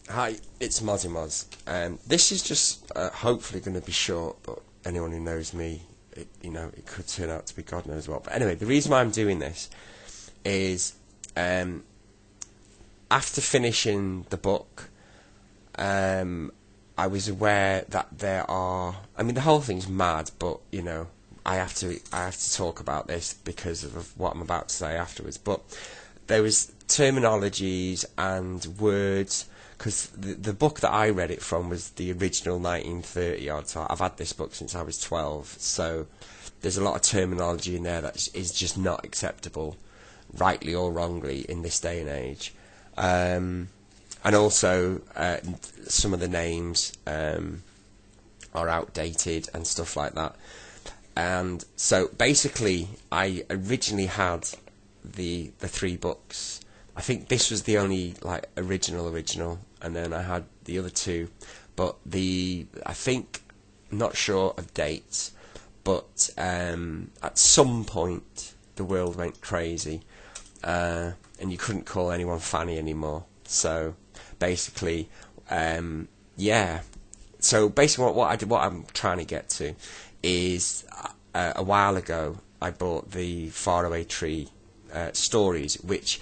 Hi, it's Mozzie Moz. This is just hopefully going to be short, but anyone who knows me, it could turn out to be God knows what. But anyway, the reason why I'm doing this is after finishing the book, I was aware that there are. I mean, the whole thing's mad, but I have to talk about this because of what I'm about to say afterwards. But there was terminologies and words, because the book that I read it from was the original 1930 odd. So I've had this book since I was 12. So there's a lot of terminology in there that is just not acceptable, rightly or wrongly, in this day and age. And also, some of the names are outdated and stuff like that. And so basically, I originally had the three books. I think this was the only original, and then I had the other two. But I think, I'm not sure of dates, but at some point the world went crazy, and you couldn't call anyone Fanny anymore. So basically, yeah. So basically, what I'm trying to get to is a while ago I bought the Faraway Tree stories, which,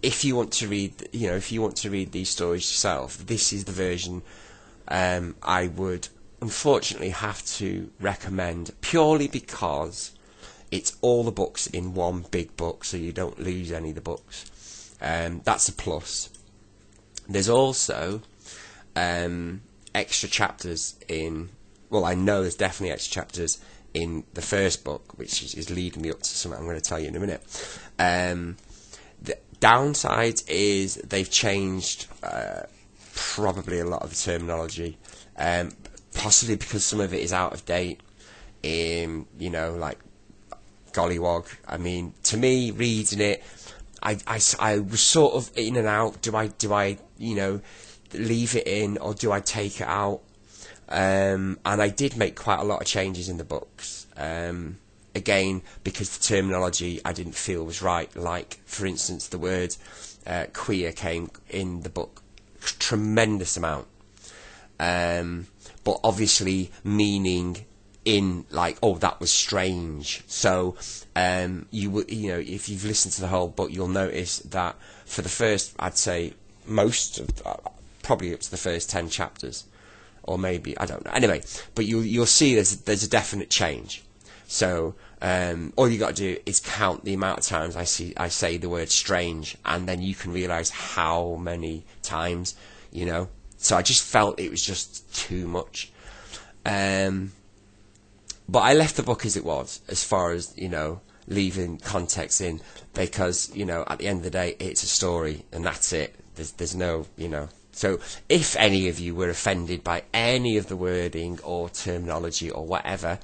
if you want to read these stories yourself, this is the version I would unfortunately have to recommend, purely because it's all the books in one big book, so you don't lose any of the books. That's a plus. There's also extra chapters in. Well, I know there's definitely extra chapters in the first book, which is leading me up to something I'm going to tell you in a minute. The downside is they've changed probably a lot of the terminology, possibly because some of it is out of date. Like gollywog. I mean, to me, reading it, I was sort of in and out. Do I leave it in, or do I take it out? And I did make quite a lot of changes in the books. Again, because the terminology I didn't feel was right. Like, for instance, the word queer came in the book tremendous amount, but obviously meaning in that was strange. So if you've listened to the whole book, you'll notice that for the first, I'd say most of probably up to the first 10 chapters, or maybe, I don't know. Anyway, but you'll see there's a definite change. So all you got to do is count the amount of times I say the word strange, and then you can realise how many times. So I just felt it was just too much. But I left the book as it was, as far as leaving context in, because at the end of the day, it's a story, and that's it. There's no So if any of you were offended by any of the wording or terminology or whatever,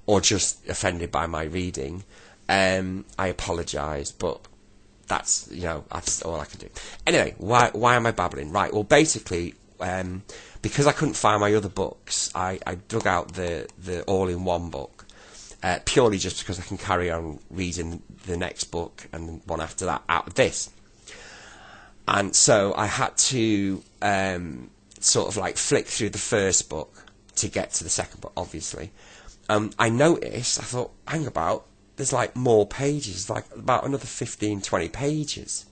or just offended by my reading, I apologise, but that's all I can do. Anyway, why am I babbling? Right, well, basically, because I couldn't find my other books, I dug out the all-in-one book, purely just because I can carry on reading the next book and one after that out of this. And so I had to sort of flick through the first book to get to the second book, obviously. I noticed, I thought, hang about, there's more pages, about another 15, 20 pages.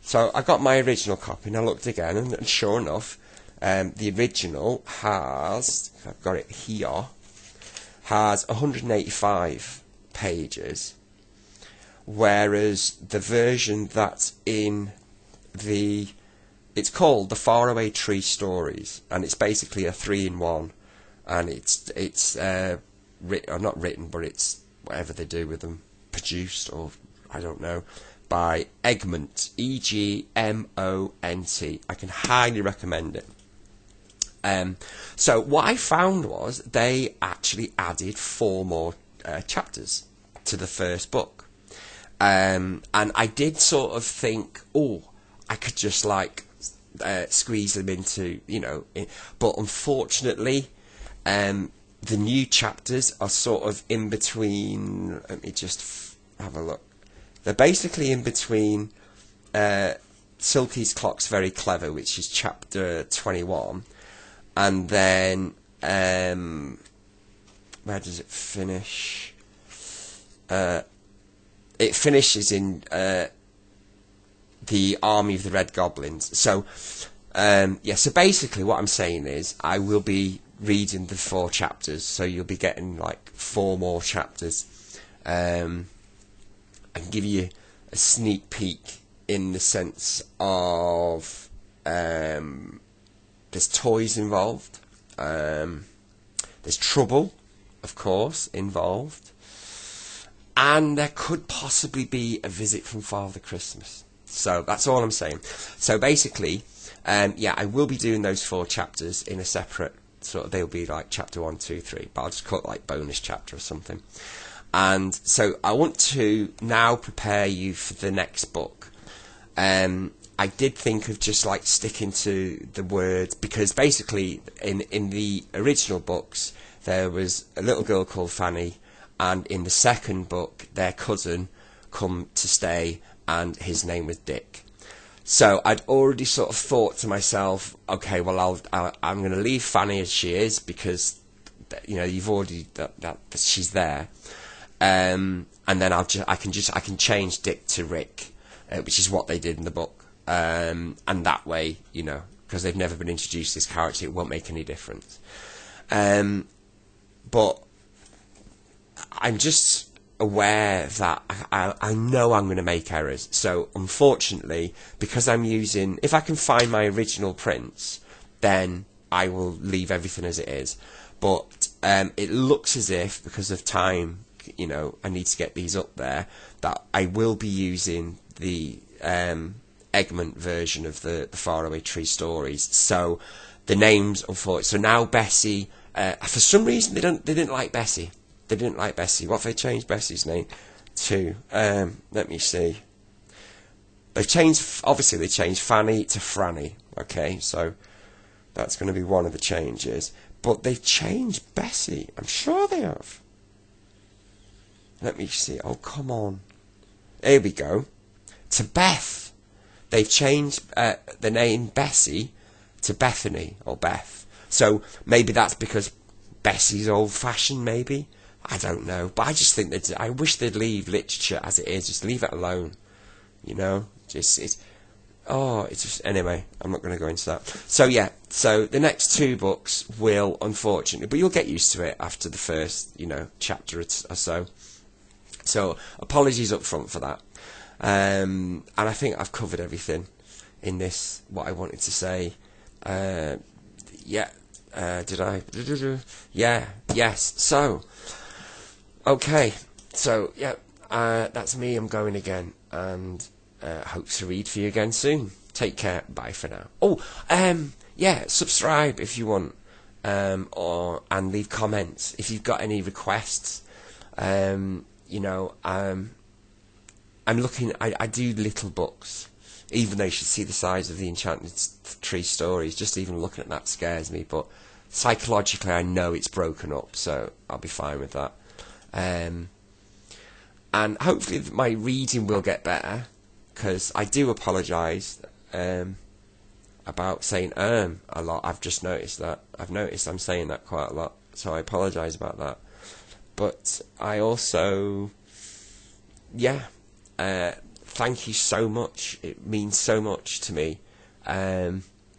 So I got my original copy and I looked again, and sure enough, the original has, I've got it here, has 185 pages, whereas the version that's in it's called the Faraway Tree Stories, and it's basically a 3-in-1, and it's not written, but it's whatever they do with them, produced, or I don't know, by Egmont, Egmont. I can highly recommend it. So what I found was they actually added 4 more chapters to the first book, and I did sort of think, I could just squeeze them into, but unfortunately, the new chapters are sort of in between. Let me just have a look. They're basically in between Silky's Clock's Very Clever, which is chapter 21, and then where does it finish? It finishes in the Army of the Red Goblins. So so basically what I'm saying is I will be reading the 4 chapters, so you'll be getting like 4 more chapters. I can give you a sneak peek in the sense of there's toys involved, there's trouble, of course, involved, and there could possibly be a visit from Father Christmas. So that's all I'm saying. So basically, I will be doing those 4 chapters in a separate sort of, they'll be like chapter 1, 2, 3, but I'll just call it like bonus chapter or something. And so I want to now prepare you for the next book. I did think of just like sticking to the words, because basically in the original books there was a little girl called Fanny, and in the second book their cousin come to stay and his name was Dick. So I'd already sort of thought to myself, okay, well I'm going to leave Fanny as she is, because you've already that she's there, and then I can change Dick to Rick, which is what they did in the book, and that way, because they've never been introduced to this character, it won't make any difference. But I'm just aware that I know I'm going to make errors. So unfortunately, because I'm using, if I can find my original prints, then I will leave everything as it is. But it looks as if, because of time, I need to get these up there, that I will be using the Egmont version of the Faraway Tree Stories. So the names, unfortunately, so now Bessie, for some reason they didn't like Bessie. They didn't like Bessie. What have they changed Bessie's name to? Let me see. They changed Fanny to Franny. Okay, so that's going to be one of the changes. But they've changed Bessie. I'm sure they have. Let me see. Oh, come on. Here we go. To Beth. They've changed the name Bessie to Bethany or Beth. So maybe that's because Bessie's old-fashioned, maybe. I don't know. But I just think that I wish they'd leave literature as it is. Just leave it alone. Anyway, I'm not going to go into that. So yeah, so the next 2 books will, unfortunately, but you'll get used to it after the first, chapter or so. So apologies up front for that. And I think I've covered everything in this, what I wanted to say. Did I? Yeah, yes. So, okay. So, yeah, that's me. I'm going again, and hope to read for you again soon. Take care. Bye for now. Oh, subscribe if you want, and leave comments if you've got any requests. I'm looking. I do little books, even though you should see the size of the Enchanted Tree Stories. Just even looking at that scares me, but psychologically I know it's broken up, so I'll be fine with that. And hopefully my reading will get better, because I do apologise about saying a lot. I've just noticed that. I'm saying that quite a lot, so I apologise about that. But I also, thank you so much. It means so much to me,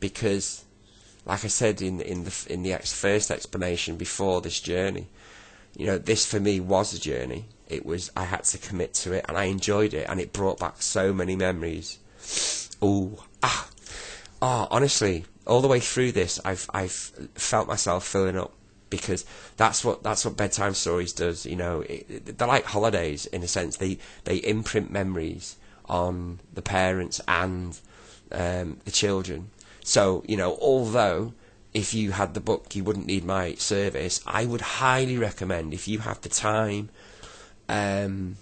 because, like I said in the first explanation before this journey, this for me was a journey. I had to commit to it, and I enjoyed it, and it brought back so many memories. Honestly, all the way through this, I've felt myself filling up, because that's what bedtime stories does. They're like holidays in a sense. They imprint memories on the parents and the children. So although if you had the book you wouldn't need my service, I would highly recommend, if you have the time, the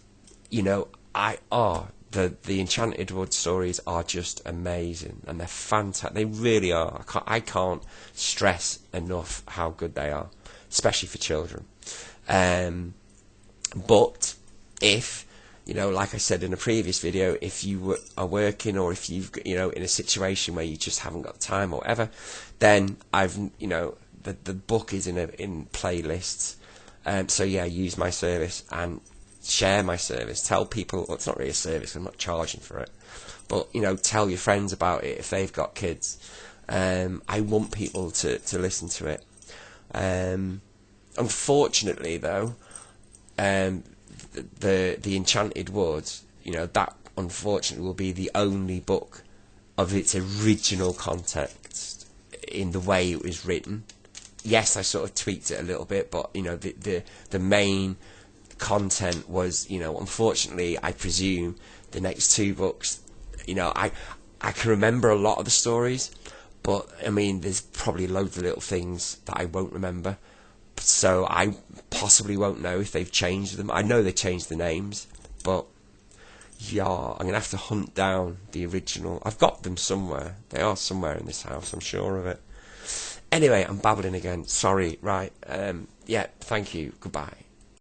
Enchanted Wood stories are just amazing, and they're fantastic. They really are. I can't stress enough how good they are, especially for children. But if you know, like I said in a previous video, if you are working, or if you've, you know, in a situation where you just haven't got time or whatever, then I've, you know, the book is in playlists. So yeah, use my service and share my service. Tell people, well, it's not really a service, I'm not charging for it, but, you know, tell your friends about it if they've got kids. I want people to listen to it. Unfortunately, though, the Enchanted Wood, you know, that unfortunately will be the only book of its original context in the way it was written. Yes, I sort of tweaked it a little bit, but, you know, the main content was, you know, unfortunately, I presume the next two books, you know, I can remember a lot of the stories, but I mean, there's probably loads of little things that I won't remember, so I possibly won't know if they've changed them. I know they changed the names, but yeah, I'm gonna have to hunt down the original. I've got them somewhere. They are somewhere in this house, I'm sure of it. Anyway, I'm babbling again. Sorry. Right. Yeah. Thank you. Goodbye.